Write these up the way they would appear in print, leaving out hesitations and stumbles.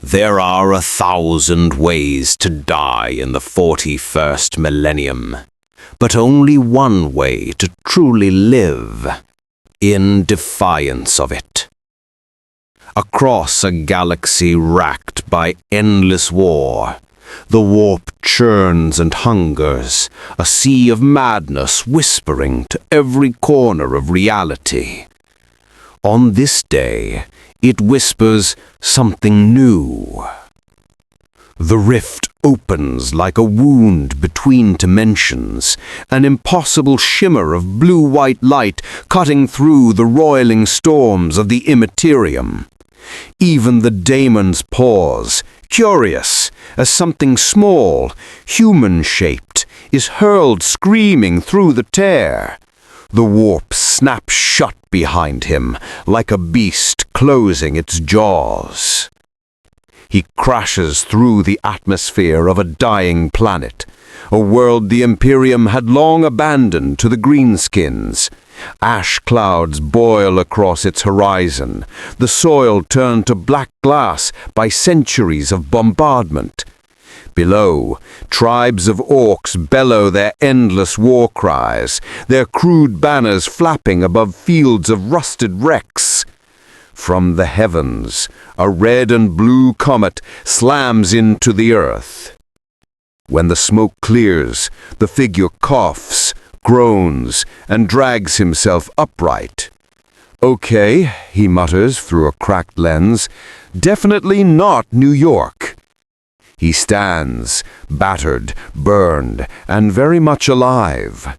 There are 1,000 ways to die in the 41st millennium, but only one way to truly live, in defiance of it. Across a galaxy racked by endless war, the warp churns and hungers, a sea of madness whispering to every corner of reality. On this day, it whispers something new. The rift opens like a wound between dimensions, an impossible shimmer of blue-white light cutting through the roiling storms of the immaterium. Even the daemons pause, curious, as something small, human-shaped, is hurled screaming through the tear. The warp snaps shut behind him, like a beast closing its jaws. He crashes through the atmosphere of a dying planet, a world the Imperium had long abandoned to the greenskins. Ash clouds boil across its horizon, the soil turned to black glass by centuries of bombardment. Below, tribes of orcs bellow their endless war cries, their crude banners flapping above fields of rusted wrecks. From the heavens, a red and blue comet slams into the earth. When the smoke clears, the figure coughs, groans, and drags himself upright. "Okay," he mutters through a cracked lens, "definitely not New York." He stands, battered, burned, and very much alive.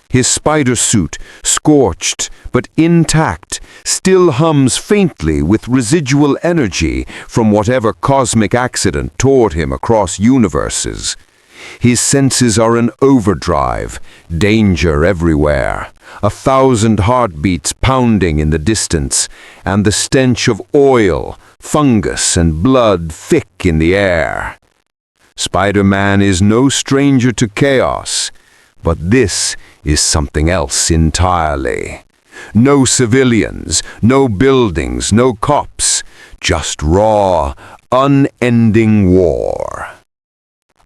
His spider suit, scorched but intact, still hums faintly with residual energy from whatever cosmic accident tore him across universes. His senses are in overdrive, danger everywhere, 1,000 heartbeats pounding in the distance, and the stench of oil, fungus, and blood thick in the air. Spider-Man is no stranger to chaos, but this is something else entirely. No civilians, no buildings, no cops, just raw, unending war.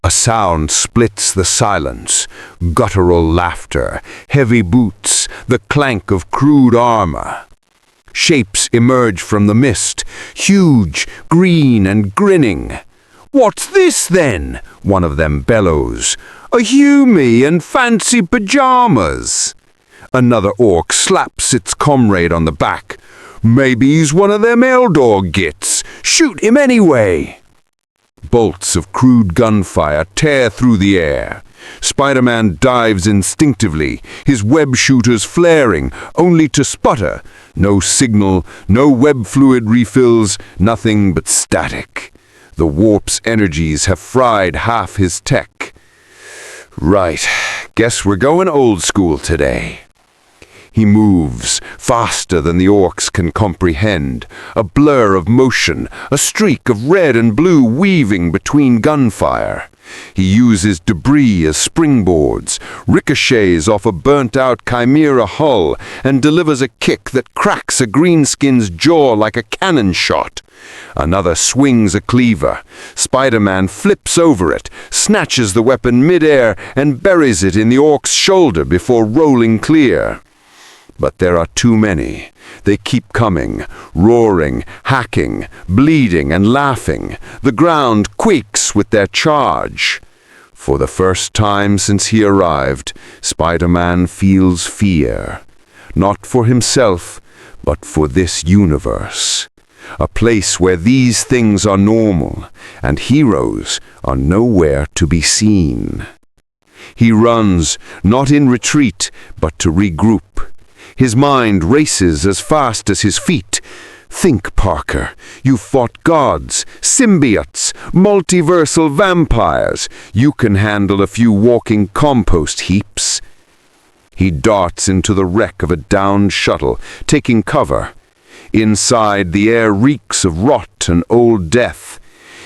A sound splits the silence, guttural laughter, heavy boots, the clank of crude armor. Shapes emerge from the mist, huge, green, and grinning. "What's this, then?" one of them bellows. "A Hume and fancy pajamas." Another orc slaps its comrade on the back. "Maybe he's one of them Eldor gits. Shoot him anyway." Bolts of crude gunfire tear through the air. Spider-Man dives instinctively, his web shooters flaring, only to sputter. No signal, no web fluid refills, nothing but static. The warp's energies have fried half his tech. Right, guess we're going old school today. He moves, faster than the orcs can comprehend, a blur of motion, a streak of red and blue weaving between gunfire. He uses debris as springboards, ricochets off a burnt-out chimera hull, and delivers a kick that cracks a greenskin's jaw like a cannon shot. Another swings a cleaver. Spider-Man flips over it, snatches the weapon mid-air, and buries it in the orc's shoulder before rolling clear. But there are too many. They keep coming, roaring, hacking, bleeding, and laughing. The ground quakes with their charge. For the first time since he arrived, Spider-Man feels fear. Not for himself, but for this universe. A place where these things are normal, and heroes are nowhere to be seen. He runs, not in retreat, but to regroup. His mind races as fast as his feet. Think, Parker, you've fought gods, symbiotes, multiversal vampires. You can handle a few walking compost heaps. He darts into the wreck of a downed shuttle, taking cover. Inside, the air reeks of rot and old death.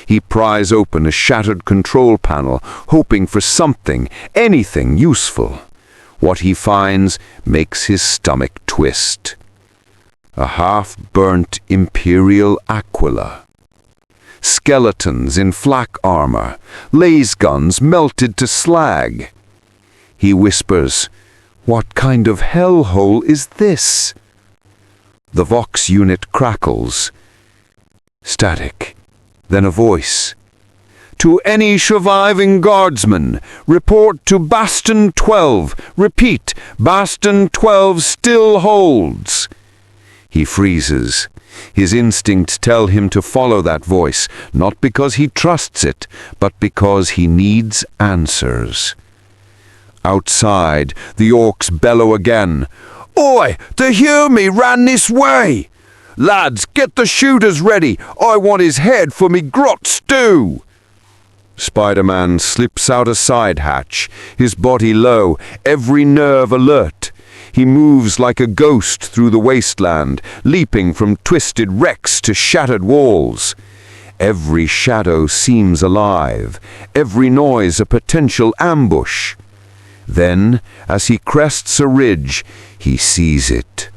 He pries open a shattered control panel, hoping for something, anything useful. What he finds makes his stomach twist. A half-burnt Imperial Aquila. skeletons in flak armor, laser guns melted to slag. He whispers, "What kind of hellhole is this?" The Vox unit crackles. Static. Then a voice. "To any surviving guardsman, report to Bastion 12. Repeat, Bastion 12 still holds." He freezes. His instincts tell him to follow that voice, not because he trusts it, but because he needs answers. Outside, the Orks bellow again. "Oi, to hear me ran this way! Lads, get the shooters ready. I want his head for me grot stew." Spider-Man slips out a side hatch, his body low, every nerve alert. He moves like a ghost through the wasteland, leaping from twisted wrecks to shattered walls. Every shadow seems alive, every noise a potential ambush. Then, as he crests a ridge, he sees it.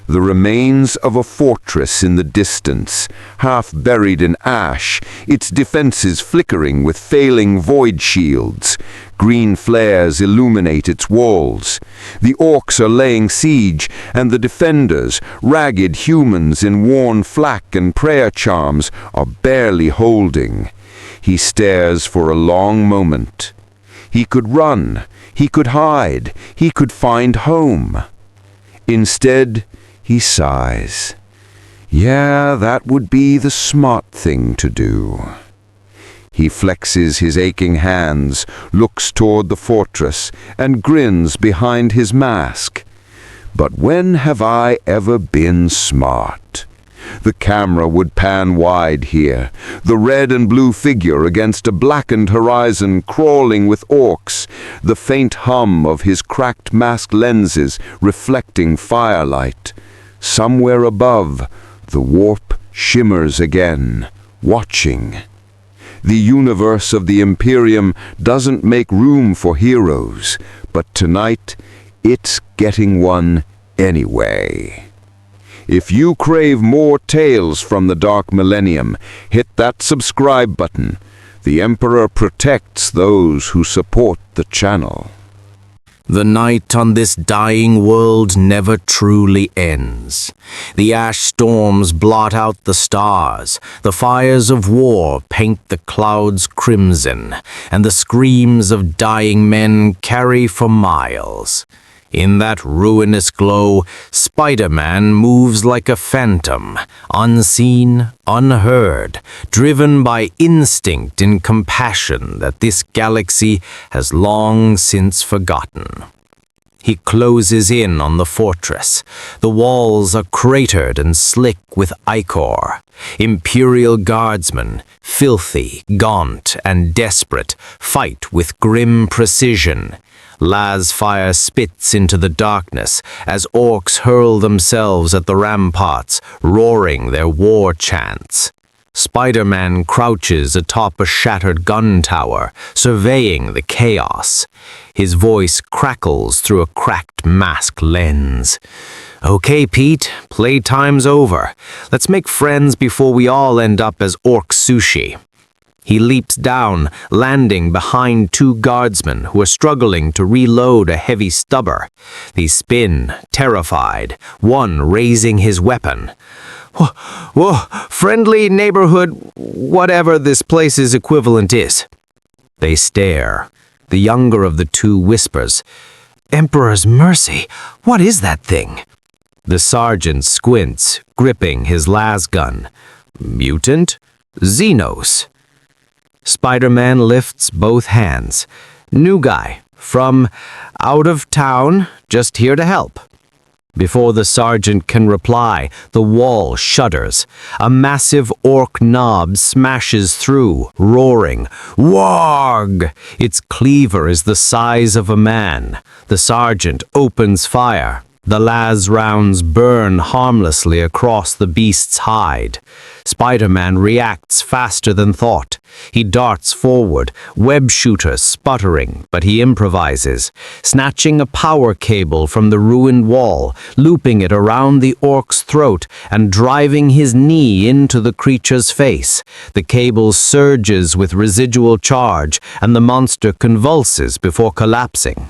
The remains of a fortress in the distance, half buried in ash, its defenses flickering with failing void shields. Green flares illuminate its walls. The Orks are laying siege, and the defenders, ragged humans in worn flak and prayer charms, are barely holding. He stares for a long moment. He could run, he could hide, he could find home. Instead, he sighs. Yeah, that would be the smart thing to do. He flexes his aching hands, looks toward the fortress, and grins behind his mask. But when have I ever been smart? The camera would pan wide here, the red and blue figure against a blackened horizon crawling with Orks, the faint hum of his cracked mask lenses reflecting firelight. Somewhere above, the warp shimmers again, watching. The universe of the Imperium doesn't make room for heroes, but tonight, it's getting one anyway. If you crave more tales from the Dark Millennium, hit that subscribe button. The Emperor protects those who support the channel. The night on this dying world never truly ends. The ash storms blot out the stars, the fires of war paint the clouds crimson, and the screams of dying men carry for miles. In that ruinous glow, Spider-Man moves like a phantom, unseen, unheard, driven by instinct and compassion that this galaxy has long since forgotten. He closes in on the fortress. The walls are cratered and slick with ichor. Imperial guardsmen, filthy, gaunt, and desperate, fight with grim precision. Las fire spits into the darkness as Orks hurl themselves at the ramparts, roaring their war chants. Spider-Man crouches atop a shattered gun tower, surveying the chaos. His voice crackles through a cracked mask lens. "Okay, Pete, playtime's over. Let's make friends before we all end up as Ork sushi." He leaps down, landing behind two guardsmen who are struggling to reload a heavy stubber. They spin, terrified, one raising his weapon. Whoa, friendly neighborhood, whatever this place's equivalent is. They stare. The younger of the two whispers, "Emperor's mercy, what is that thing?" The sergeant squints, gripping his las gun. "Mutant? Xenos." Spider-Man lifts both hands. "New guy, from out of town, just here to help." Before the sergeant can reply, the wall shudders. A massive Ork knob smashes through, roaring, "Warg!" Its cleaver is the size of a man. The sergeant opens fire. The las rounds burn harmlessly across the beast's hide. Spider-Man reacts faster than thought. He darts forward, web shooter sputtering, but he improvises, snatching a power cable from the ruined wall, looping it around the orc's throat, and driving his knee into the creature's face. The cable surges with residual charge, and the monster convulses before collapsing.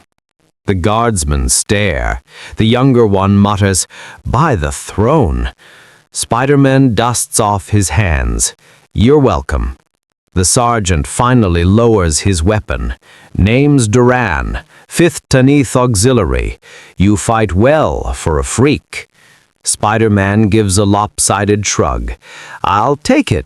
The guardsmen stare. The younger one mutters, "By the throne." Spider-Man dusts off his hands. "You're welcome." The sergeant finally lowers his weapon. "Name's Duran, 5th Tanith Auxiliary. You fight well for a freak." Spider-Man gives a lopsided shrug. "I'll take it."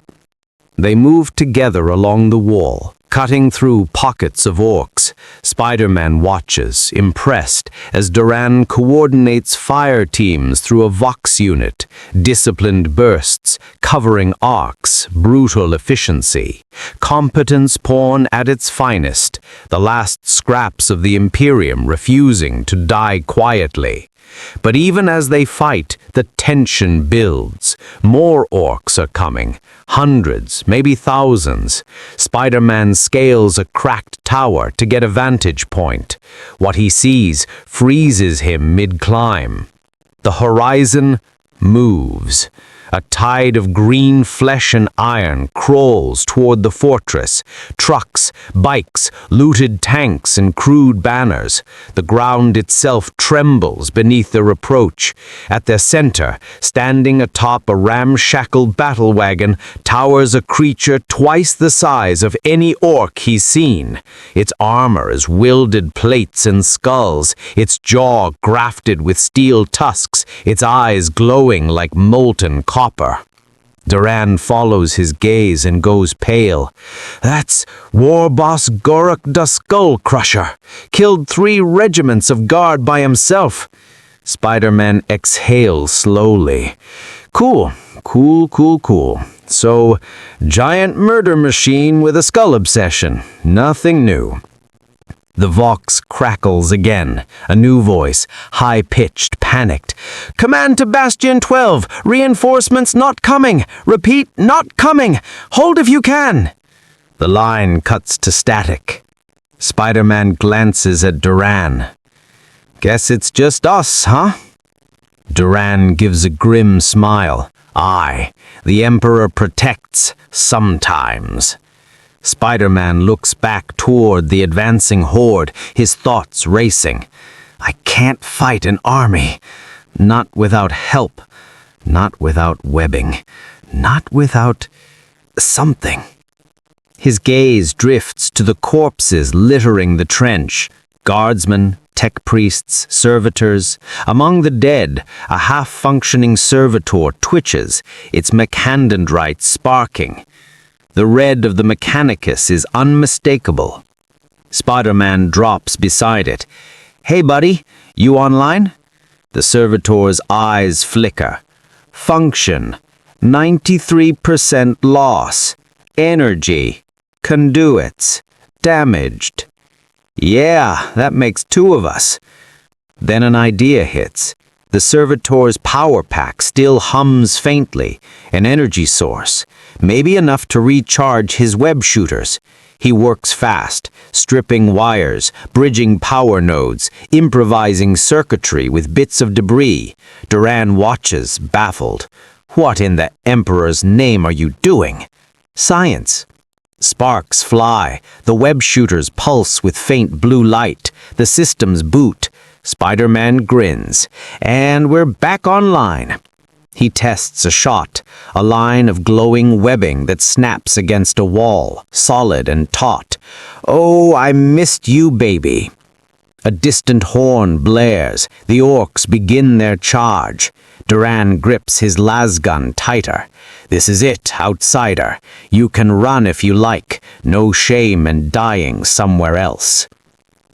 They move together along the wall, cutting through pockets of orcs. Spider-Man watches, impressed, as Duran coordinates fire teams through a Vox unit, disciplined bursts, covering arcs, brutal efficiency. Competence porn at its finest, the last scraps of the Imperium refusing to die quietly. But even as they fight, the tension builds. More orcs are coming. Hundreds, maybe thousands. Spider-Man scales a cracked tower to get a vantage point. What he sees freezes him mid-climb. The horizon moves. A tide of green flesh and iron crawls toward the fortress. Trucks, bikes, looted tanks, and crude banners. The ground itself trembles beneath their approach. At their center, standing atop a ramshackle battle wagon, towers a creature twice the size of any orc he's seen. Its armor is welded plates and skulls, its jaw grafted with steel tusks, its eyes glowing like molten copper. Duran follows his gaze and goes pale. "That's War Boss Gorok the Skull Crusher. Killed 3 regiments of guard by himself." Spider-Man exhales slowly. Cool. So, giant murder machine with a skull obsession. Nothing new. The Vox crackles again. A new voice, high-pitched, panicked. "Command to Bastion 12! Reinforcements not coming! Repeat, not coming! Hold if you can!" The line cuts to static. Spider-Man glances at Duran. "Guess it's just us, huh?" Duran gives a grim smile. "Aye, the Emperor protects, sometimes." Spider-Man looks back toward the advancing horde, his thoughts racing. "I can't fight an army. Not without help. Not without webbing. Not without something." His gaze drifts to the corpses littering the trench. Guardsmen, tech priests, servitors. Among the dead, a half-functioning servitor twitches, its mechadendrite sparking. The red of the Mechanicus is unmistakable. Spider-Man drops beside it. "Hey, buddy, you online?" The servitor's eyes flicker. "Function, 93% loss. Energy, conduits, damaged." "Yeah, that makes 2 of us." Then an idea hits. The servitor's power pack still hums faintly, an energy source, maybe enough to recharge his web shooters. He works fast, stripping wires, bridging power nodes, improvising circuitry with bits of debris. Duran watches, baffled. "What in the Emperor's name are you doing?" "Science." Sparks fly, the web shooters pulse with faint blue light, the systems boot. Spider-Man grins, and we're back online. He tests a shot, a line of glowing webbing that snaps against a wall, solid and taut. "Oh, I missed you, baby." A distant horn blares, the orcs begin their charge. Duran grips his lasgun tighter. "This is it, outsider. You can run if you like, no shame in dying somewhere else."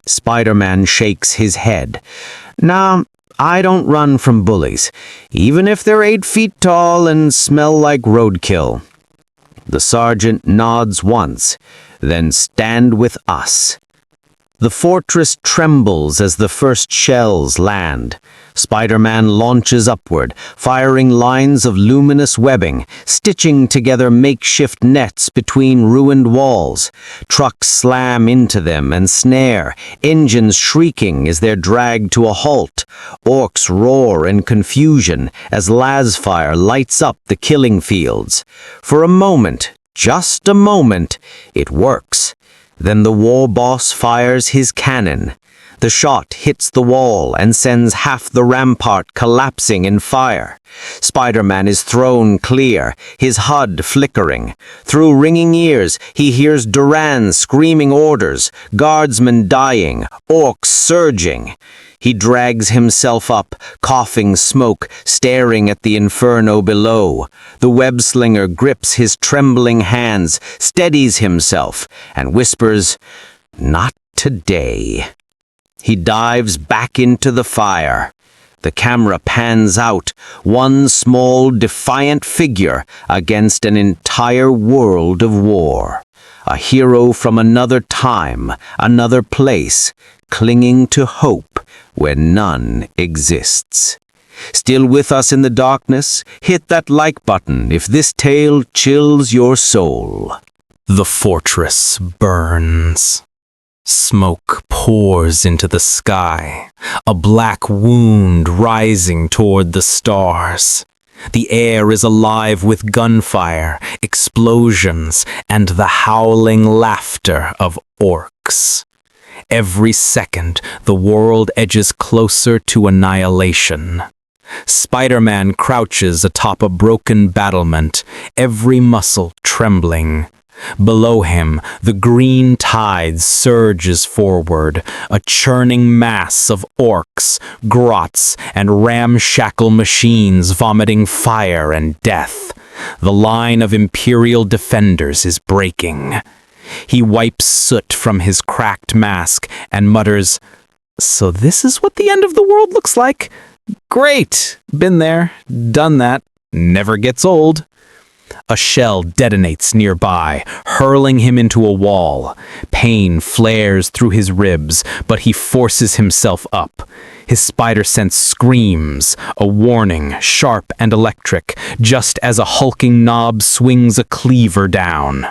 Spider-Man shakes his head. "Nah, I don't run from bullies, even if they're 8 feet tall and smell like roadkill." The sergeant nods once, then "Stand with us." The fortress trembles as the first shells land. Spider-Man launches upward, firing lines of luminous webbing, stitching together makeshift nets between ruined walls. Trucks slam into them and snare, engines shrieking as they're dragged to a halt. Orks roar in confusion as lasfire lights up the killing fields. For a moment, just a moment, it works. Then the war boss fires his cannon. The shot hits the wall and sends half the rampart collapsing in fire. Spider-Man is thrown clear, his HUD flickering. Through ringing ears, he hears Duran screaming orders, guardsmen dying, orcs surging. He drags himself up, coughing smoke, staring at the inferno below. The Web-Slinger grips his trembling hands, steadies himself, and whispers, "Not today." He dives back into the fire. The camera pans out, one small, defiant figure against an entire world of war. A hero from another time, another place, clinging to hope when none exists. Still with us in the darkness? Hit that like button if this tale chills your soul. The fortress burns. Smoke pours into the sky, a black wound rising toward the stars. The air is alive with gunfire, explosions, and the howling laughter of orcs. Every second, the world edges closer to annihilation. Spider-Man crouches atop a broken battlement, every muscle trembling. Below him, the green tide surges forward, a churning mass of orcs, grots, and ramshackle machines vomiting fire and death. The line of Imperial defenders is breaking. He wipes soot from his cracked mask and mutters, "So this is what the end of the world looks like? Great! Been there, done that, never gets old." A shell detonates nearby, hurling him into a wall. Pain flares through his ribs, but he forces himself up. His spider sense screams, a warning, sharp and electric, just as a hulking knob swings a cleaver down.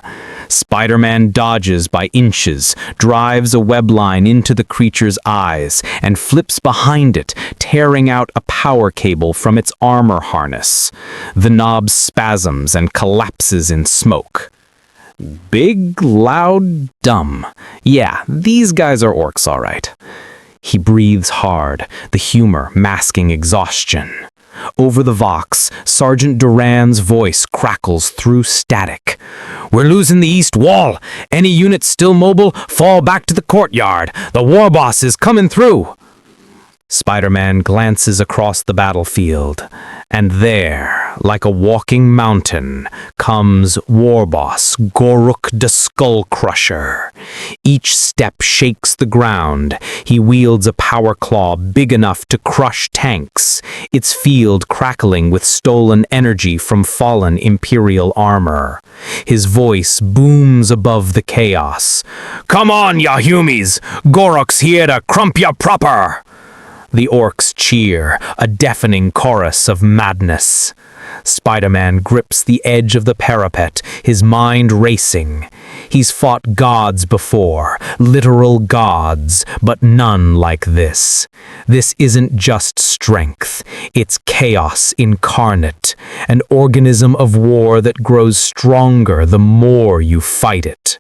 Spider-Man dodges by inches, drives a web line into the creature's eyes, and flips behind it, tearing out a power cable from its armor harness. The knob spasms and collapses in smoke. Big, loud, dumb. Yeah, these guys are orcs, all right. He breathes hard, the humor masking exhaustion. Over the Vox, Sergeant Duran's voice crackles through static. "We're losing the east wall. Any units still mobile, fall back to the courtyard. The war boss is coming through." Spider-Man glances across the battlefield, and there, like a walking mountain, comes Warboss Goruk the Skull Crusher. Each step shakes the ground. He wields a power claw big enough to crush tanks, its field crackling with stolen energy from fallen Imperial armor. His voice booms above the chaos. "Come on, ya humies! Goruk's here to crump ya proper!" The orcs cheer, a deafening chorus of madness. Spider-Man grips the edge of the parapet, his mind racing. He's fought gods before, literal gods, but none like this. This isn't just strength, it's chaos incarnate, an organism of war that grows stronger the more you fight it.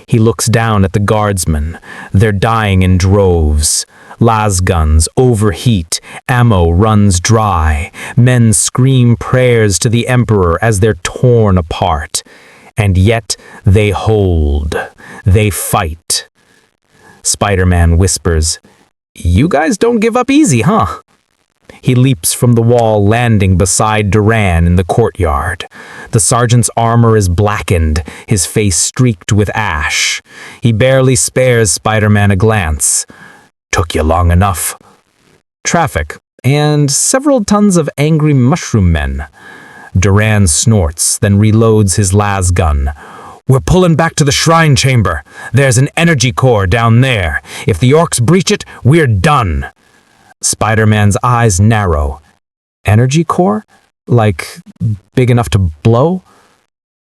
He looks down at the guardsmen. They're dying in droves. Lasguns overheat, ammo runs dry. Men scream prayers to the Emperor as they're torn apart. And yet they hold. They fight. Spider-Man whispers, "You guys don't give up easy, huh?" He leaps from the wall, landing beside Duran in the courtyard. The sergeant's armor is blackened, his face streaked with ash. He barely spares Spider-Man a glance. "Took you long enough." Traffic, and several tons of angry mushroom men. Duran snorts, then reloads his las gun. We're pulling back to the shrine chamber. There's an energy core down there. If the Orks breach it, we're done. Spider-Man's eyes narrow. Energy core? Like, big enough to blow?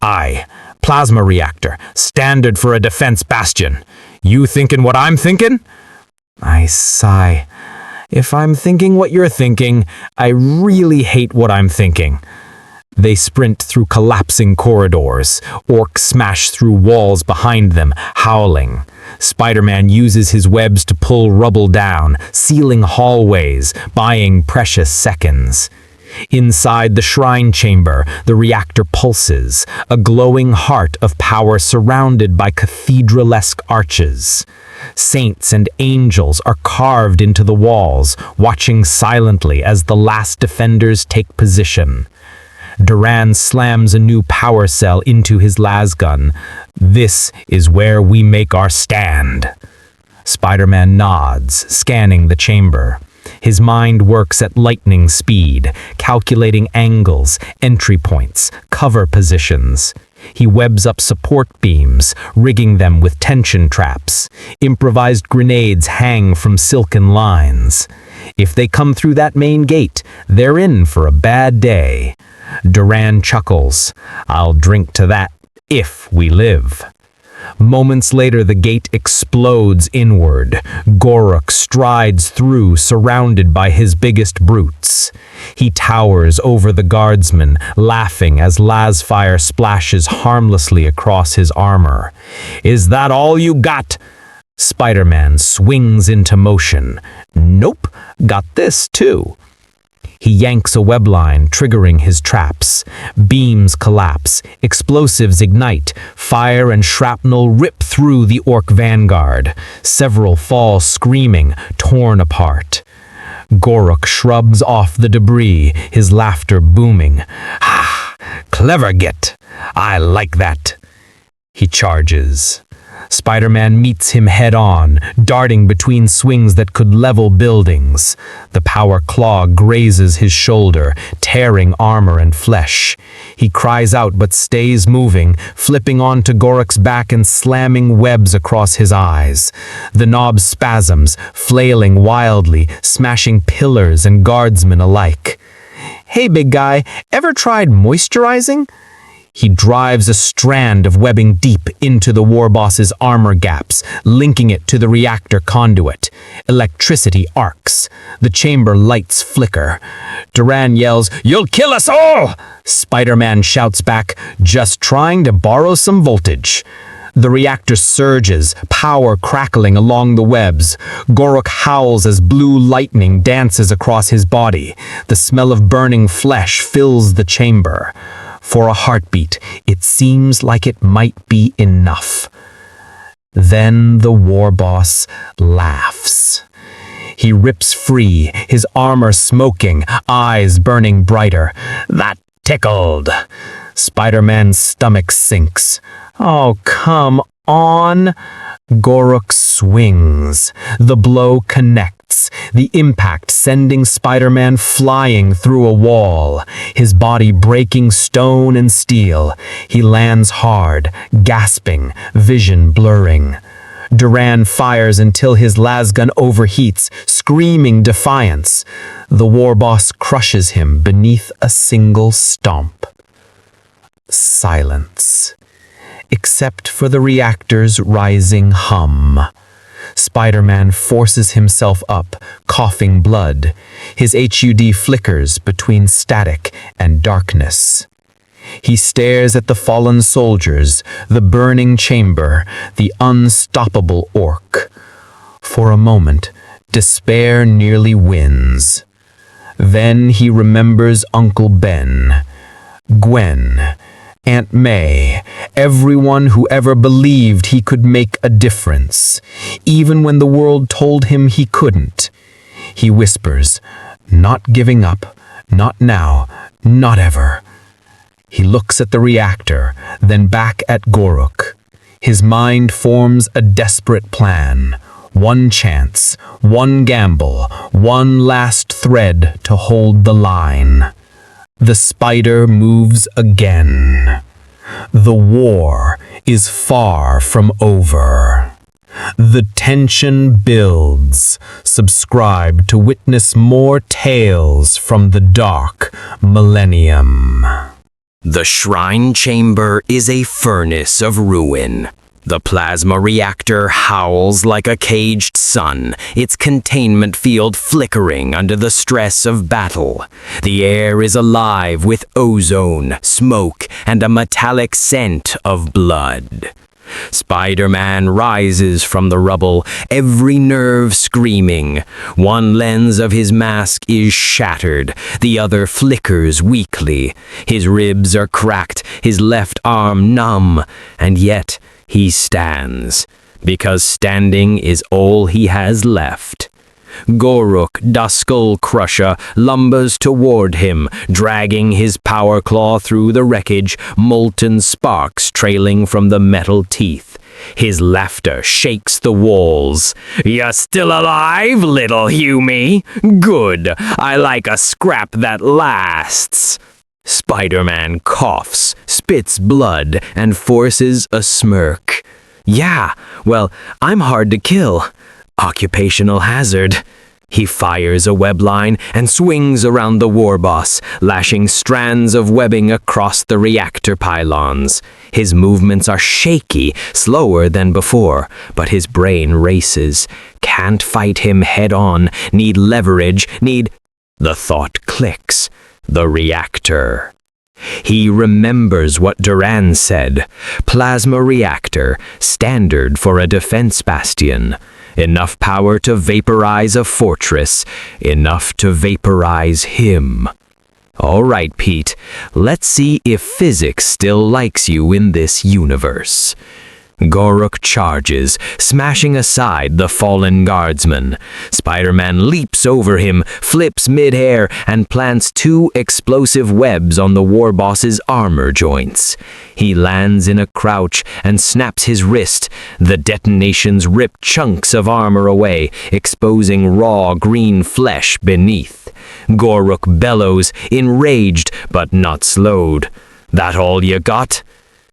Aye. Plasma reactor. Standard for a defense bastion. You thinking what I'm thinking? I sigh. If I'm thinking what you're thinking, I really hate what I'm thinking. They sprint through collapsing corridors. Orks smash through walls behind them, howling. Spider-Man uses his webs to pull rubble down, sealing hallways, buying precious seconds. Inside the shrine chamber, the reactor pulses, a glowing heart of power surrounded by cathedral-esque arches. Saints and angels are carved into the walls, watching silently as the last defenders take position. Duran slams a new power cell into his lasgun. This is where we make our stand. Spider-Man nods, scanning the chamber. His mind works at lightning speed, calculating angles, entry points, cover positions. He webs up support beams, rigging them with tension traps. Improvised grenades hang from silken lines. If they come through that main gate, they're in for a bad day. Duran chuckles. I'll drink to that, if we live. Moments later, the gate explodes inward. Gorok strides through, surrounded by his biggest brutes. He towers over the guardsmen, laughing as lasfire splashes harmlessly across his armor. Is that all you got? Spider-Man swings into motion. Nope, got this too. He yanks a web line, triggering his traps. Beams collapse, explosives ignite, fire and shrapnel rip through the Ork vanguard. Several fall screaming, torn apart. Gorok shrubs off the debris, his laughter booming. Ah, clever git. I like that. He charges. Spider-Man meets him head-on, darting between swings that could level buildings. The power claw grazes his shoulder, tearing armor and flesh. He cries out but stays moving, flipping onto Gorok's back and slamming webs across his eyes. The knob spasms, flailing wildly, smashing pillars and guardsmen alike. Hey, big guy, ever tried moisturizing? He drives a strand of webbing deep into the war boss's armor gaps, linking it to the reactor conduit. Electricity arcs. The chamber lights flicker. Duran yells, "You'll kill us all!" Spider-Man shouts back, "Just trying to borrow some voltage." The reactor surges, power crackling along the webs. Gorok howls as blue lightning dances across his body. The smell of burning flesh fills the chamber. For a heartbeat, it seems like it might be enough. Then the war boss laughs. He rips free, his armor smoking, eyes burning brighter. That tickled. Spider-Man's stomach sinks. Oh, come on. Gorok swings. The blow connects, the impact sending Spider-Man flying through a wall, his body breaking stone and steel. He lands hard, gasping, vision blurring. Duran fires until his lasgun overheats, screaming defiance. The war boss crushes him beneath a single stomp. Silence. Except for the reactor's rising hum. Spider-Man forces himself up, coughing blood. His HUD flickers between static and darkness. He stares at the fallen soldiers, the burning chamber, the unstoppable Ork. For a moment, despair nearly wins. Then he remembers Uncle Ben, Gwen, Aunt May, everyone who ever believed he could make a difference, even when the world told him he couldn't. He whispers, "Not giving up, not now, not ever." He looks at the reactor, then back at Gorok. His mind forms a desperate plan. One chance, one gamble, one last thread to hold the line. The spider moves again. The war is far from over. The tension builds. Subscribe to witness more tales from the dark millennium. The shrine chamber is a furnace of ruin. The plasma reactor howls like a caged sun, its containment field flickering under the stress of battle. The air is alive with ozone, smoke, and a metallic scent of blood. Spider-Man rises from the rubble, every nerve screaming. One lens of his mask is shattered, the other flickers weakly. His ribs are cracked, his left arm numb, and yet he stands, because standing is all he has left. Goruk, the Skull Crusher, lumbers toward him, dragging his power claw through the wreckage, molten sparks trailing from the metal teeth. His laughter shakes the walls. "You're still alive, little Humie? Good. I like a scrap that lasts." Spider-Man coughs, spits blood, and forces a smirk. "Yeah, well, I'm hard to kill. Occupational hazard." He fires a web line and swings around the war boss, lashing strands of webbing across the reactor pylons. His movements are shaky, slower than before, but his brain races. Can't fight him head on, need leverage, need... The thought clicks. The reactor. He remembers what Duran said. Plasma reactor, standard for a defense bastion. Enough power to vaporize a fortress, enough to vaporize him. All right, Pete, let's see if physics still likes you in this universe. Goruk charges, smashing aside the fallen guardsman. Spider-Man leaps over him, flips mid-air, and plants 2 explosive webs on the war boss's armor joints. He lands in a crouch and snaps his wrist. The detonations rip chunks of armor away, exposing raw green flesh beneath. Goruk bellows, enraged but not slowed. "That all you got?"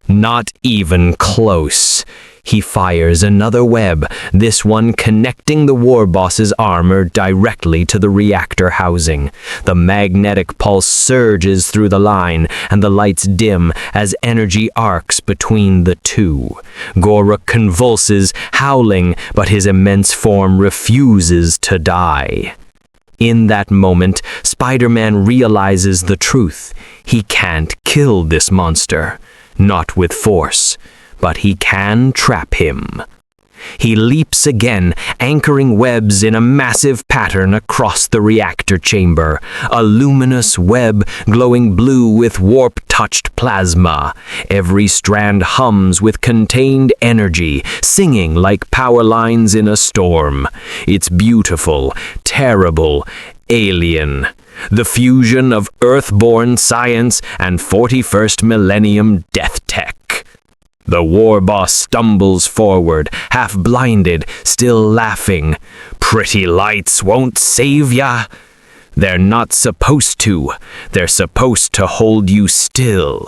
Not even close. He fires another web, this one connecting the war boss's armor directly to the reactor housing. The magnetic pulse surges through the line, and the lights dim as energy arcs between the two. Goruk convulses, howling, but his immense form refuses to die. In that moment, Spider-Man realizes the truth. He can't kill this monster. Not with force, but he can trap him. He leaps again, anchoring webs in a massive pattern across the reactor chamber, a luminous web glowing blue with warp-touched plasma. Every strand hums with contained energy, singing like power lines in a storm. It's beautiful, terrible, alien. The fusion of Earth-born science and 41st millennium death tech. The war boss stumbles forward, half blinded, still laughing. "Pretty lights won't save ya." "They're not supposed to. They're supposed to hold you still."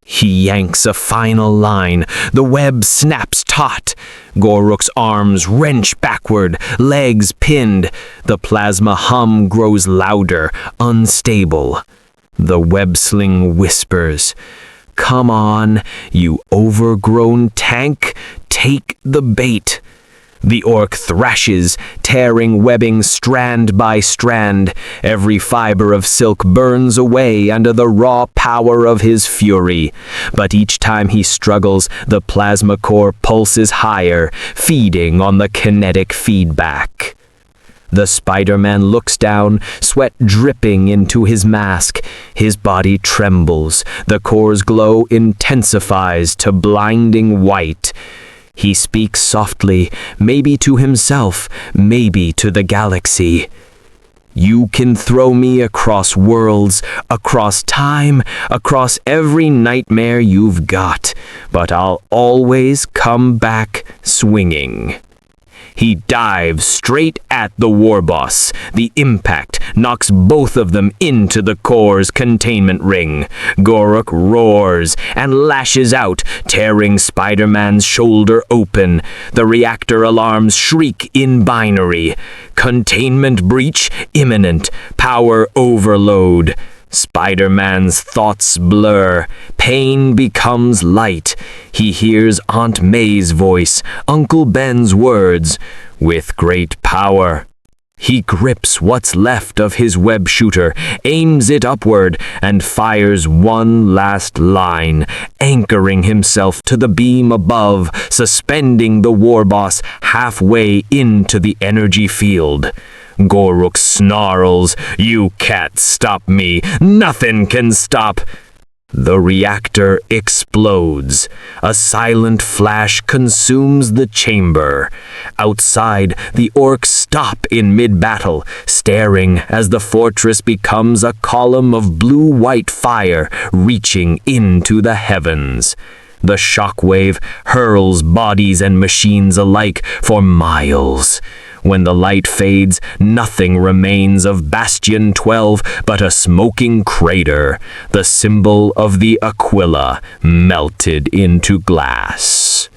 He yanks a final line. The web snaps taut. Goruk's arms wrench backward, legs pinned. The plasma hum grows louder, unstable. The web-sling whispers, "Come on, you overgrown tank, take the bait." The orc thrashes, tearing webbing strand by strand. Every fiber of silk burns away under the raw power of his fury. But each time he struggles, the plasma core pulses higher, feeding on the kinetic feedback. The Spider-Man looks down, sweat dripping into his mask. His body trembles. The core's glow intensifies to blinding white. He speaks softly, maybe to himself, maybe to the galaxy. "You can throw me across worlds, across time, across every nightmare you've got, but I'll always come back swinging." He dives straight at the war boss. The impact knocks both of them into the core's containment ring. Gorok roars and lashes out, tearing Spider-Man's shoulder open. The reactor alarms shriek in binary. Containment breach imminent. Power overload. Spider-Man's thoughts blur. Pain becomes light. He hears Aunt May's voice, Uncle Ben's words. With great power. He grips what's left of his web shooter, aims it upward, and fires one last line, anchoring himself to the beam above, suspending the war boss halfway into the energy field. Gorok snarls, "You can't stop me. Nothing can stop." The reactor explodes. A silent flash consumes the chamber. Outside, the Orks stop in mid-battle, staring as the fortress becomes a column of blue-white fire reaching into the heavens. The shockwave hurls bodies and machines alike for miles. When the light fades, nothing remains of Bastion 12 but a smoking crater, the symbol of the Aquila, melted into glass.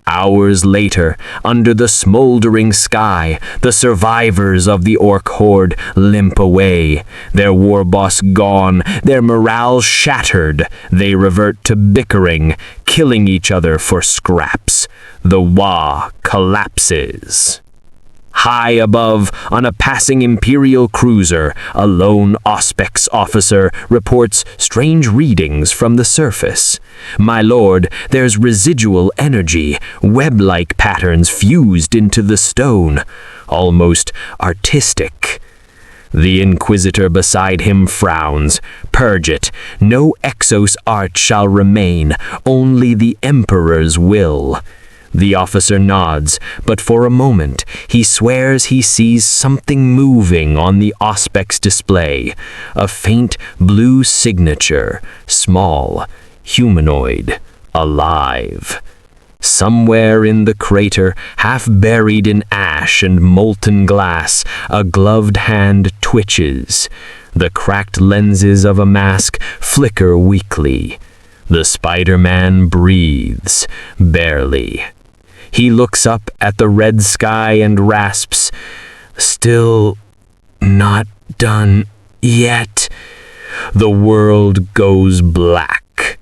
Hours later, under the smoldering sky, the survivors of the Ork horde limp away. Their war boss gone, their morale shattered. They revert to bickering, killing each other for scraps. The Wa collapses. High above, on a passing Imperial cruiser, a lone Auspex officer reports strange readings from the surface. "My lord, there's residual energy, web-like patterns fused into the stone, almost artistic." The Inquisitor beside him frowns. "Purge it. No Exos art shall remain, only the Emperor's will." The officer nods, but for a moment he swears he sees something moving on the Auspex display. A faint blue signature, small, humanoid, alive. Somewhere in the crater, half buried in ash and molten glass, a gloved hand twitches. The cracked lenses of a mask flicker weakly. The Spider-Man breathes, barely. He looks up at the red sky and rasps, "Still not done yet." The world goes black.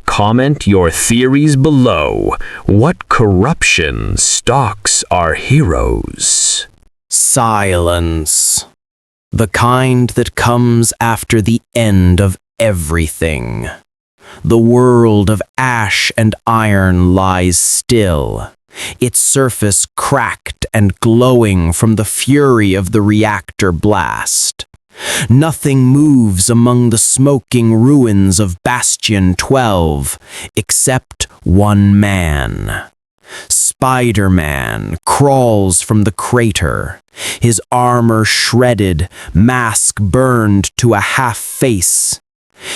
Comment your theories below. What corruption stalks our heroes? Silence. The kind that comes after the end of everything. The world of ash and iron lies still, its surface cracked and glowing from the fury of the reactor blast. Nothing moves among the smoking ruins of Bastion 12 except one man. Spider-Man crawls from the crater, his armor shredded, mask burned to a half face.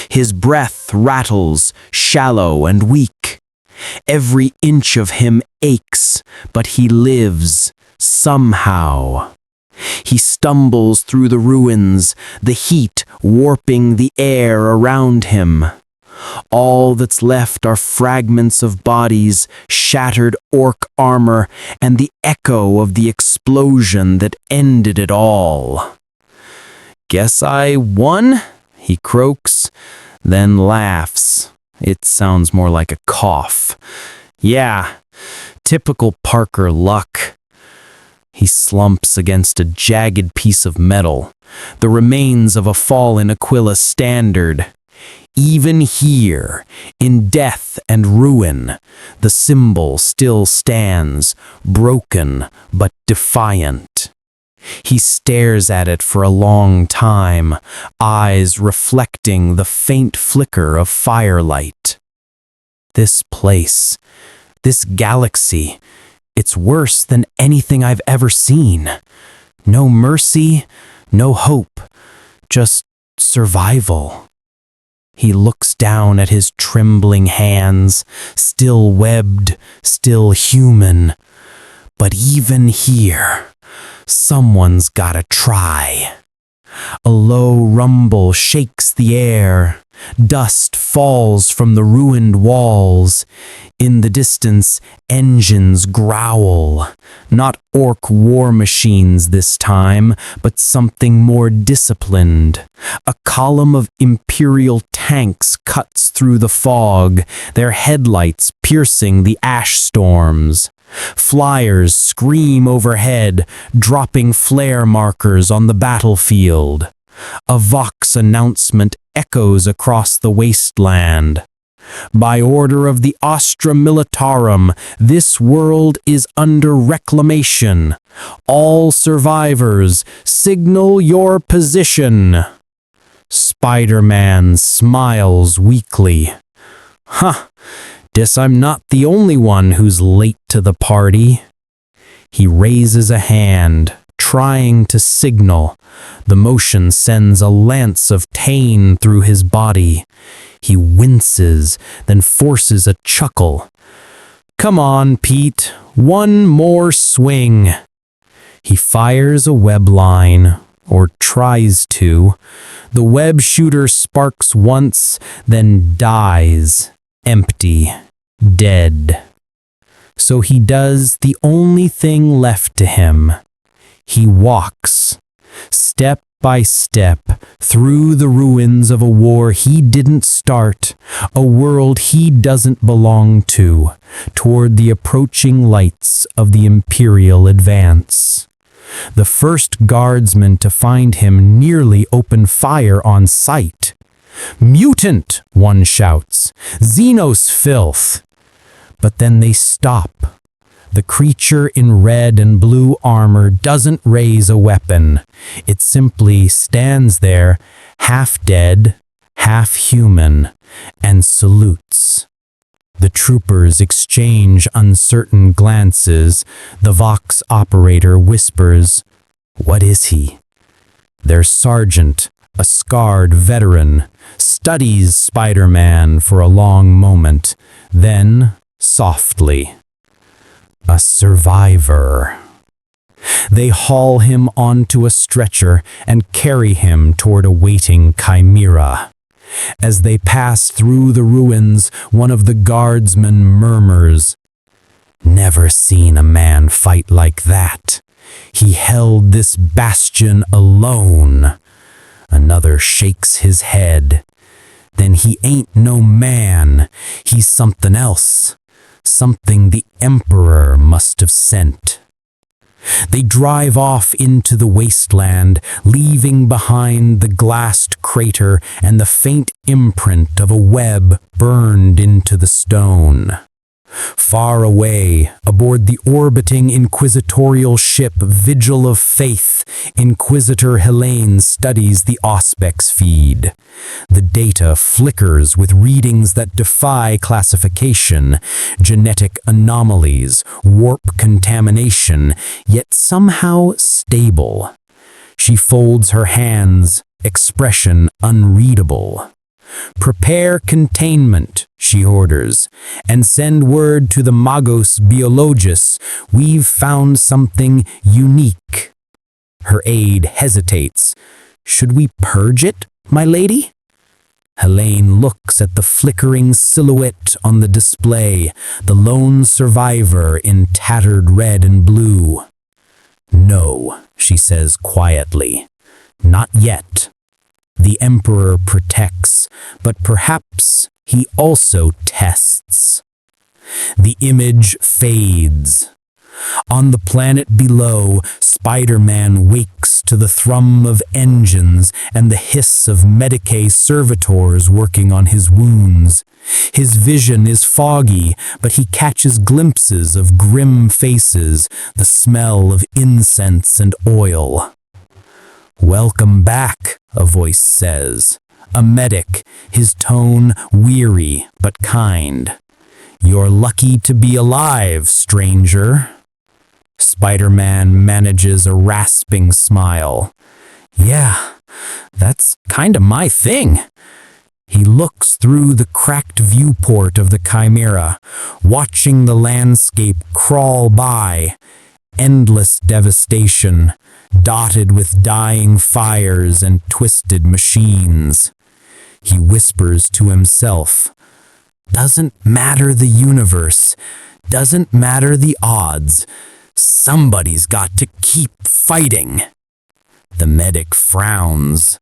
His breath rattles, shallow and weak. Every inch of him aches, but he lives, somehow. He stumbles through the ruins, the heat warping the air around him. All that's left are fragments of bodies, shattered Ork armor, and the echo of the explosion that ended it all. "Guess I won?" he croaks, then laughs. It sounds more like a cough. "Yeah, typical Parker luck." He slumps against a jagged piece of metal, the remains of a fallen Aquila standard. Even here, in death and ruin, the symbol still stands, broken but defiant. He stares at it for a long time, eyes reflecting the faint flicker of firelight. This place, this galaxy, it's worse than anything I've ever seen. No mercy, no hope, just survival. He looks down at his trembling hands, still webbed, still human. But even here, someone's gotta try. A low rumble shakes the air. Dust falls from the ruined walls. In the distance, engines growl. Not orc war machines this time, but something more disciplined. A column of Imperial tanks cuts through the fog, their headlights piercing the ash storms. Flyers scream overhead, dropping flare markers on the battlefield. A Vox announcement echoes across the wasteland. By order of the Astra Militarum, this world is under reclamation. All survivors, signal your position. Spider-Man smiles weakly. Huh. Guess I'm not the only one who's late to the party. He raises a hand, trying to signal. The motion sends a lance of pain through his body. He winces, then forces a chuckle. Come on, Pete, one more swing. He fires a web line, or tries to. The web shooter sparks once, then dies. Empty, dead. So he does the only thing left to him. He walks, step by step, through the ruins of a war he didn't start, a world he doesn't belong to, toward the approaching lights of the Imperial advance. The first guardsmen to find him nearly open fire on sight. Mutant, one shouts. Xenos filth. But then they stop. The creature in red and blue armor doesn't raise a weapon. It simply stands there, half dead, half human, and salutes. The troopers exchange uncertain glances. The Vox operator whispers, "What is he?" Their sergeant, a scarred veteran, studies Spider-Man for a long moment, then, softly, "A survivor." They haul him onto a stretcher and carry him toward a waiting chimera. As they pass through the ruins, one of the guardsmen murmurs, "Never seen a man fight like that. He held this bastion alone." Another shakes his head. Then he ain't no man. He's something else. Something the Emperor must have sent. They drive off into the wasteland, leaving behind the glassed crater and the faint imprint of a web burned into the stone. Far away, aboard the orbiting inquisitorial ship Vigil of Faith, Inquisitor Helene studies the Auspex feed. The data flickers with readings that defy classification, genetic anomalies, warp contamination, yet somehow stable. She folds her hands, expression unreadable. "Prepare containment," she orders, "and send word to the Magos Biologus. We've found something unique." Her aide hesitates. "Should we purge it, my lady?" Helene looks at the flickering silhouette on the display, the lone survivor in tattered red and blue. "No," she says quietly. "Not yet. The Emperor protects, but perhaps he also tests." The image fades. On the planet below, Spider-Man wakes to the thrum of engines and the hiss of Medicae servitors working on his wounds. His vision is foggy, but he catches glimpses of grim faces, the smell of incense and oil. "Welcome back," a voice says. A medic, his tone weary but kind. "You're lucky to be alive, stranger." Spider-Man manages a rasping smile. "Yeah, that's kinda my thing." He looks through the cracked viewport of the chimera, watching the landscape crawl by. endless devastation, dotted with dying fires and twisted machines. He whispers to himself, "Doesn't matter the universe, doesn't matter the odds, somebody's got to keep fighting." The medic frowns.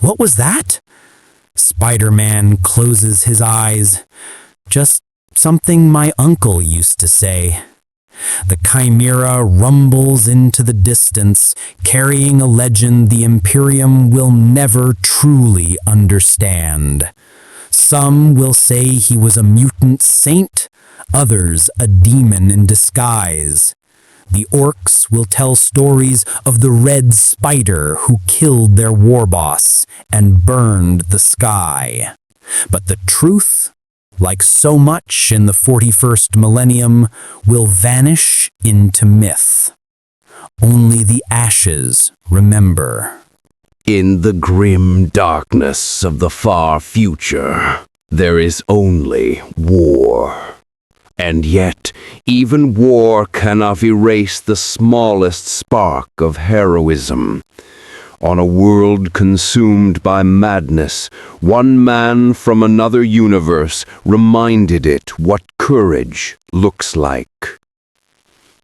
"What was that?" Spider-Man closes his eyes. "Just something my uncle used to say." The chimera rumbles into the distance, carrying a legend the Imperium will never truly understand. Some will say he was a mutant saint, others a demon in disguise. The Orks will tell stories of the Red Spider who killed their war boss and burned the sky. But the truth, like so much in the 41st millennium, will vanish into myth. Only the ashes remember. In the grim darkness of the far future, there is only war. And yet, even war cannot erase the smallest spark of heroism. On a world consumed by madness, one man from another universe reminded it what courage looks like.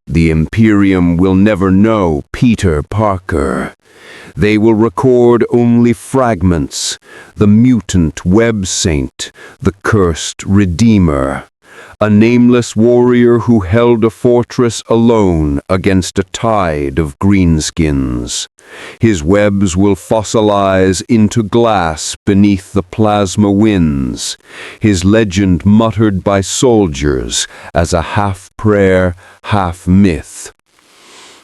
The Imperium will never know Peter Parker. They will record only fragments, the mutant web saint, the cursed redeemer, a nameless warrior who held a fortress alone against a tide of greenskins. His webs will fossilize into glass beneath the plasma winds, his legend muttered by soldiers as a half-prayer, half-myth.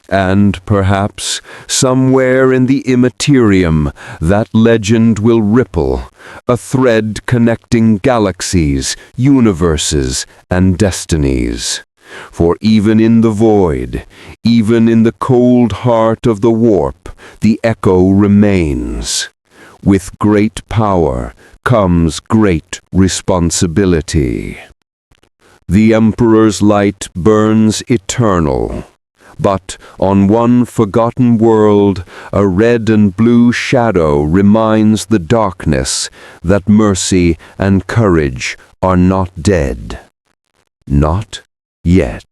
And perhaps, somewhere in the immaterium, that legend will ripple, a thread connecting galaxies, universes, and destinies. For even in the void, even in the cold heart of the warp, the echo remains. With great power comes great responsibility. The Emperor's light burns eternal. But on one forgotten world, a red and blue shadow reminds the darkness that mercy and courage are not dead. Not yet.